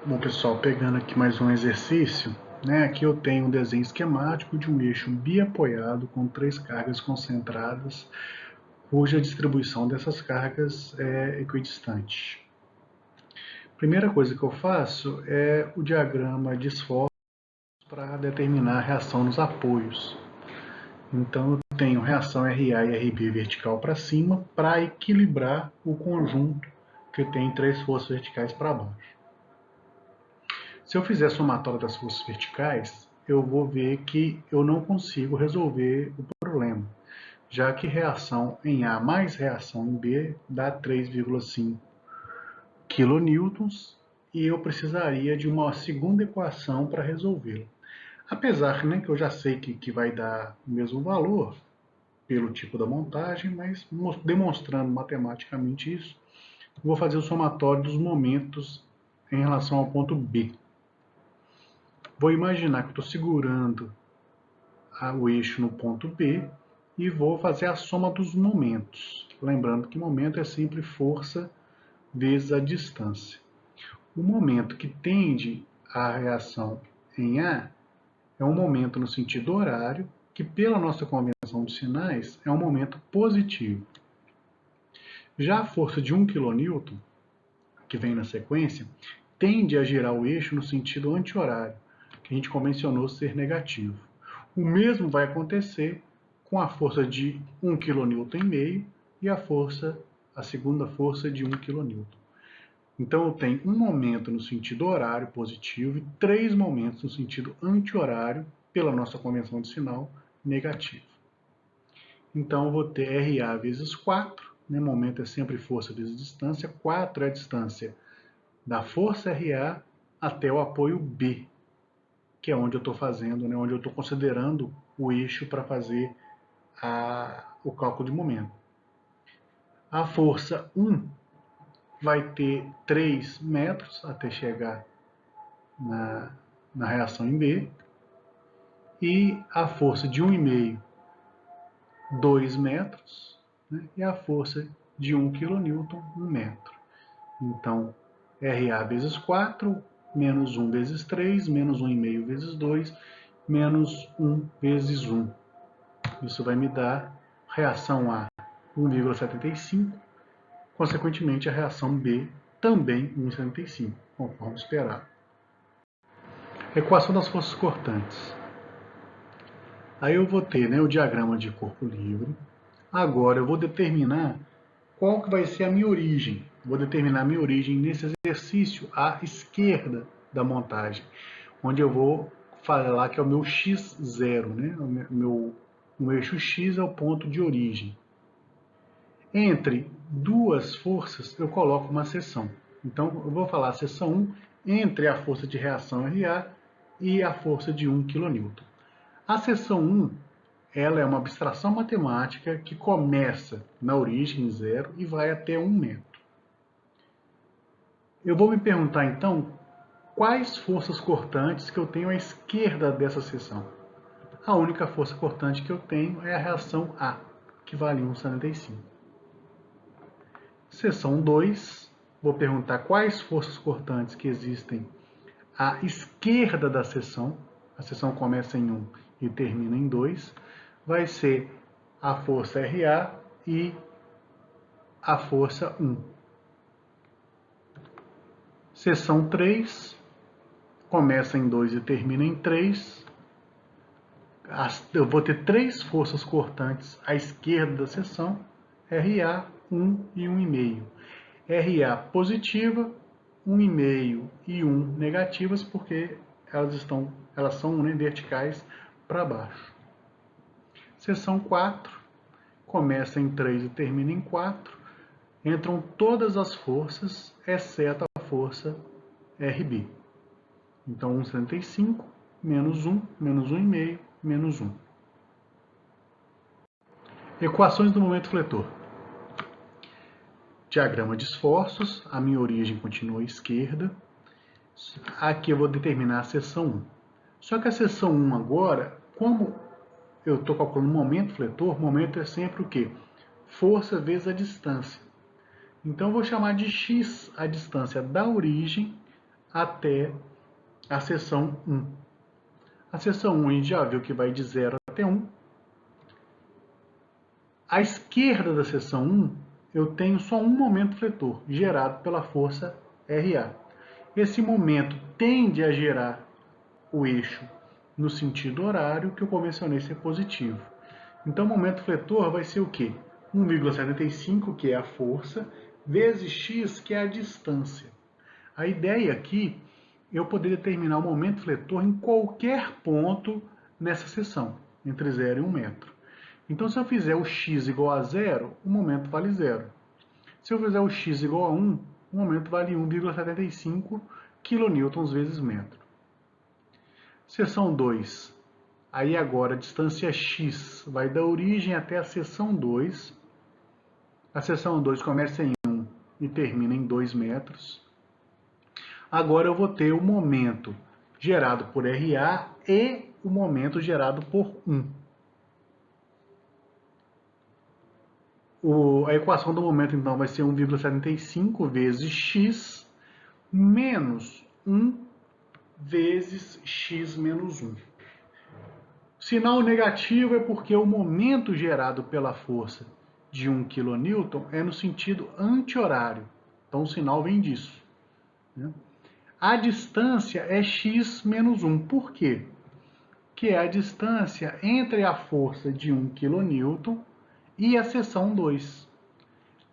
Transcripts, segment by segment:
Bom, pessoal, pegando aqui mais um exercício, né? Aqui eu tenho um desenho esquemático de um eixo biapoiado com 3 cargas concentradas, cuja distribuição dessas cargas é equidistante. Primeira coisa que eu faço é o diagrama de esforço para determinar a reação nos apoios. Então eu tenho reação RA e RB vertical para cima para equilibrar o conjunto que tem 3 forças verticais para baixo. Se eu fizer a somatória das forças verticais, eu vou ver que eu não consigo resolver o problema, já que reação em A mais reação em B dá 3,5 kN e eu precisaria de uma segunda equação para resolvê-la. Apesar que eu já sei que vai dar o mesmo valor pelo tipo da montagem, mas demonstrando matematicamente isso, vou fazer o somatório dos momentos em relação ao ponto B. Vou imaginar que estou segurando o eixo no ponto B e vou fazer a soma dos momentos. Lembrando que momento é sempre força vezes a distância. O momento que tende à reação em A é um momento no sentido horário, que pela nossa convenção de sinais é um momento positivo. Já a força de 1 kN, que vem na sequência, tende a girar o eixo no sentido anti-horário, que a gente convencionou ser negativo. O mesmo vai acontecer com a força de 1 kN e a segunda força de 1 kN. Então eu tenho um momento no sentido horário positivo e 3 momentos no sentido anti-horário, pela nossa convenção de sinal, negativo. Então eu vou ter RA vezes 4, né? Momento é sempre força vezes distância, 4 é a distância da força RA até o apoio B, que é onde eu estou fazendo, né, onde eu estou considerando o eixo para fazer o cálculo de momento. A força 1 vai ter 3 metros até chegar na reação em B, e a força de 1,5, 2 metros, né, e a força de 1 kN, 1 metro. Então, RA vezes 4, menos 1 vezes 3, menos 1,5 vezes 2, menos 1 vezes 1. Isso vai me dar reação A 1,75, consequentemente a reação B também 1,75, conforme esperado. Equação das forças cortantes. Aí eu vou ter, né, o diagrama de corpo livre. Agora eu vou determinar qual que vai ser a minha origem. Vou determinar a minha origem nesse exercício à esquerda da montagem, onde eu vou falar que é o meu x0, né? O eixo x é o ponto de origem. Entre duas forças, eu coloco uma seção. Então, eu vou falar a seção 1 entre a força de reação RA e a força de 1 kN. A seção 1 ela é uma abstração matemática que começa na origem zero e vai até 1 metro. Eu vou me perguntar, então, quais forças cortantes que eu tenho à esquerda dessa seção. A única força cortante que eu tenho é a reação A, que vale 1,75. Seção 2, vou perguntar quais forças cortantes que existem à esquerda da seção. A seção começa em 1 e termina em 2. Vai ser a força RA e a força 1. Seção 3, começa em 2 e termina em 3. Eu vou ter 3 forças cortantes à esquerda da seção, RA, 1 e 1,5. RA positiva, 1,5 e 1 negativas, porque elas são, né, verticais para baixo. Seção 4, começa em 3 e termina em 4. Entram todas as forças, exceto a força RB. Então, 1,75, menos 1, menos 1,5, menos 1. Equações do momento fletor. Diagrama de esforços, a minha origem continua à esquerda. Aqui eu vou determinar a seção 1. Só que a seção 1 agora, como eu estou calculando momento fletor, momento é sempre o quê? Força vezes a distância. Então eu vou chamar de x a distância da origem até a seção 1. A seção 1 a gente já viu que vai de 0 até 1. À esquerda da seção 1, eu tenho só um momento fletor, gerado pela força RA. Esse momento tende a gerar o eixo no sentido horário, que eu mencionei ser positivo. Então, o momento fletor vai ser o quê? 1,75, que é a força, vezes x, que é a distância. A ideia aqui, eu poder determinar o momento fletor em qualquer ponto nessa seção, entre 0 e 1 metro. Então, se eu fizer o x igual a 0, o momento vale 0. Se eu fizer o x igual a 1, o momento vale 1,75 kN vezes metro. Seção 2. Aí agora a distância x vai da origem até a seção 2. A seção 2 começa em 1 e termina em 2 metros. Agora eu vou ter o momento gerado por RA e o momento gerado por 1. A equação do momento, então, vai ser 1,75 vezes x menos 1 vezes x menos 1. Sinal negativo é porque o momento gerado pela força de 1 kN é no sentido anti-horário. Então, o sinal vem disso. A distância é x menos 1. Por quê? Que é a distância entre a força de 1 kN e a seção 2.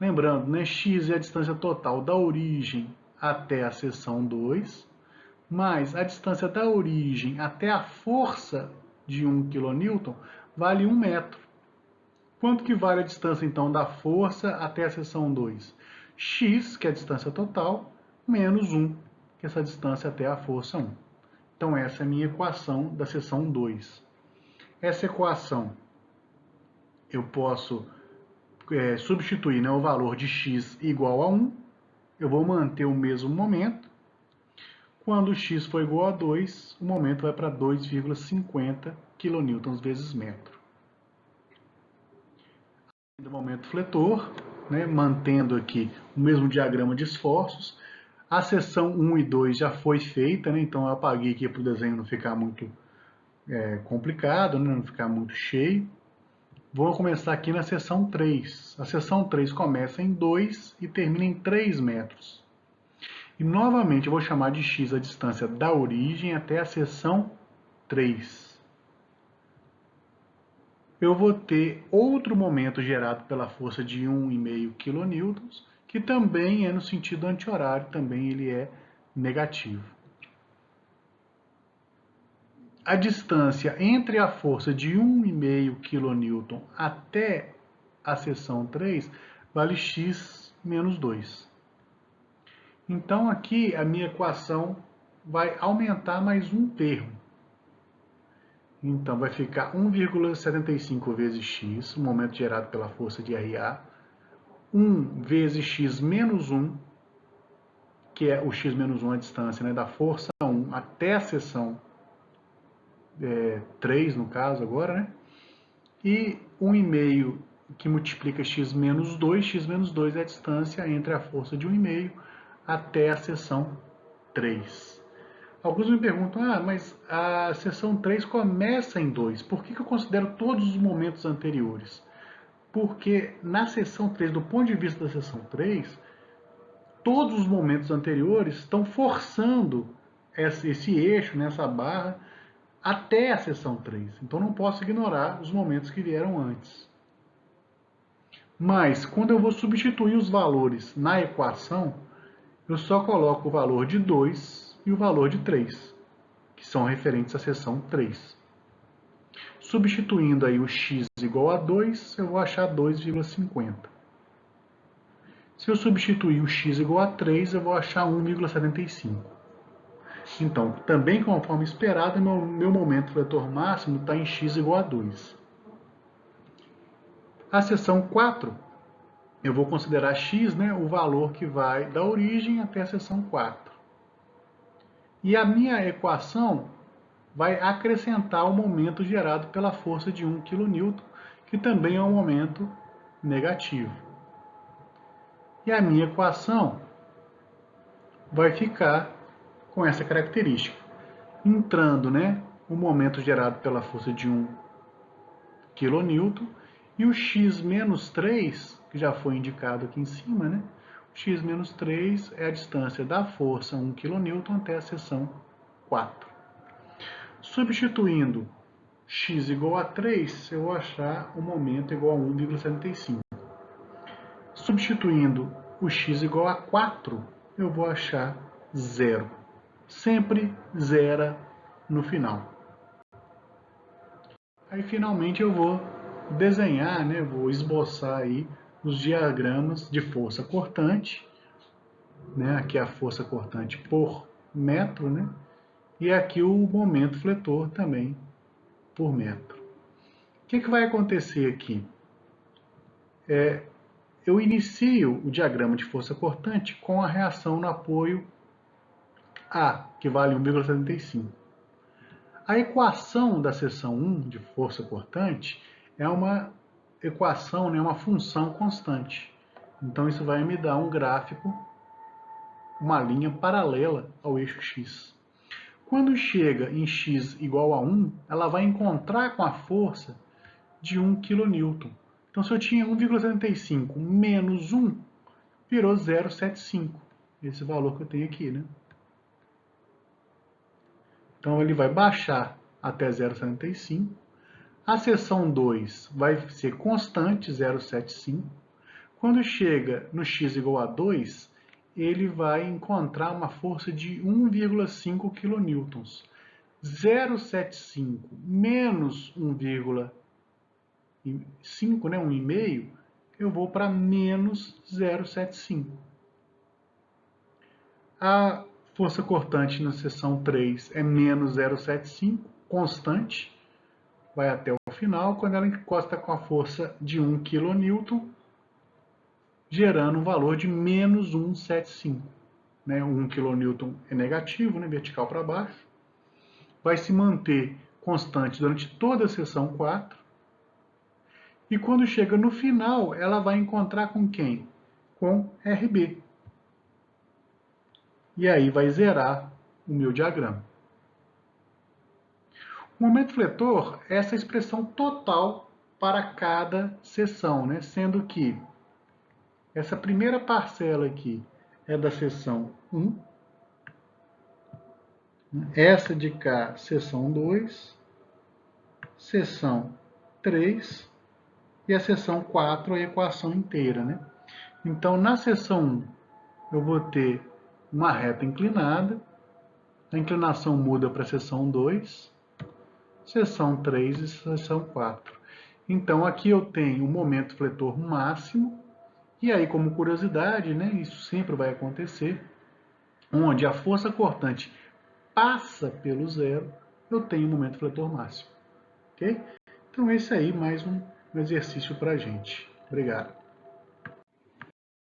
Lembrando, né, x é a distância total da origem até a seção 2, mais a distância da origem até a força de 1 kN vale 1 metro. Quanto que vale a distância, então, da força até a seção 2? X, que é a distância total, menos 1, que é essa distância até a força 1. Então, essa é a minha equação da seção 2. Essa equação eu posso substituir, né, o valor de x igual a 1. Eu vou manter o mesmo momento. Quando x for igual a 2, o momento vai para 2,50 kN vezes metro. Do momento fletor, né, mantendo aqui o mesmo diagrama de esforços. A seção 1 e 2 já foi feita, né, então eu apaguei aqui para o desenho não ficar muito complicado, né, não ficar muito cheio. Vou começar aqui na seção 3. A seção 3 começa em 2 e termina em 3 metros. E novamente eu vou chamar de x a distância da origem até a seção 3. Eu vou ter outro momento gerado pela força de 1,5 kN, que também é no sentido anti-horário, também ele é negativo. A distância entre a força de 1,5 kN até a seção 3 vale x menos 2. Então aqui a minha equação vai aumentar mais um termo. Então vai ficar 1,75 vezes x, o momento gerado pela força de RA, 1 vezes x menos 1, que é o x menos 1 a distância, né, da força 1 até a seção 3, no caso agora, né? E 1,5 que multiplica x menos 2 é a distância entre a força de 1,5 até a seção 3. Alguns me perguntam, mas a seção 3 começa em 2, por que eu considero todos os momentos anteriores? Porque na seção 3, do ponto de vista da seção 3, todos os momentos anteriores estão forçando esse eixo, nessa barra, até a seção 3. Então não posso ignorar os momentos que vieram antes. Mas quando eu vou substituir os valores na equação, eu só coloco o valor de 2 e o valor de 3, que são referentes à seção 3. Substituindo aí o x igual a 2, eu vou achar 2,50. Se eu substituir o x igual a 3, eu vou achar 1,75. Então, também conforme esperado, meu momento fletor máximo está em x igual a 2. A seção 4, eu vou considerar x, né, o valor que vai da origem até a seção 4. E a minha equação vai acrescentar o momento gerado pela força de 1 kN, que também é um momento negativo. E a minha equação vai ficar com essa característica. Entrando, né, o momento gerado pela força de 1 kN e o x menos 3, que já foi indicado aqui em cima, né? O x menos 3 é a distância da força 1 kN até a seção 4. Substituindo x igual a 3, eu vou achar o momento igual a 1,75. Substituindo o x igual a 4, eu vou achar 0. Sempre zera no final. Aí finalmente eu vou desenhar, né, vou esboçar aí os diagramas de força cortante, né, aqui a força cortante por metro, né, e aqui o momento fletor também por metro. O que vai acontecer aqui? Eu inicio o diagrama de força cortante com a reação no apoio A, que vale 1,75. A equação da seção 1 de força cortante é uma equação, né, uma função constante. Então isso vai me dar um gráfico, uma linha paralela ao eixo x. Quando chega em x igual a 1, ela vai encontrar com a força de 1 kN. Então se eu tinha 1,75 menos 1, virou 0,75. Esse valor que eu tenho aqui, né? Então ele vai baixar até 0,75. A seção 2 vai ser constante, 0,75. Quando chega no x igual a 2, ele vai encontrar uma força de 1,5 kN. 0,75 menos 1,5, né, 1,5, eu vou para menos 0,75. A força cortante na seção 3 é menos 0,75, constante, vai até o final, quando ela encosta com a força de 1 kN, gerando um valor de menos 1,75. Né? 1 kN é negativo, né? Vertical para baixo. Vai se manter constante durante toda a seção 4. E quando chega no final, ela vai encontrar com quem? Com RB. E aí vai zerar o meu diagrama. O momento fletor é essa expressão total para cada seção, né? Sendo que essa primeira parcela aqui é da seção 1, essa de cá, seção 2, seção 3 e a seção 4, a equação inteira, né? Então, na seção 1, eu vou ter uma reta inclinada, a inclinação muda para a seção 2, seção 3 e seção 4. Então, aqui eu tenho o momento fletor máximo, e aí, como curiosidade, né, isso sempre vai acontecer, onde a força cortante passa pelo zero, eu tenho o momento fletor máximo. Ok? Então, esse aí mais um exercício para a gente. Obrigado.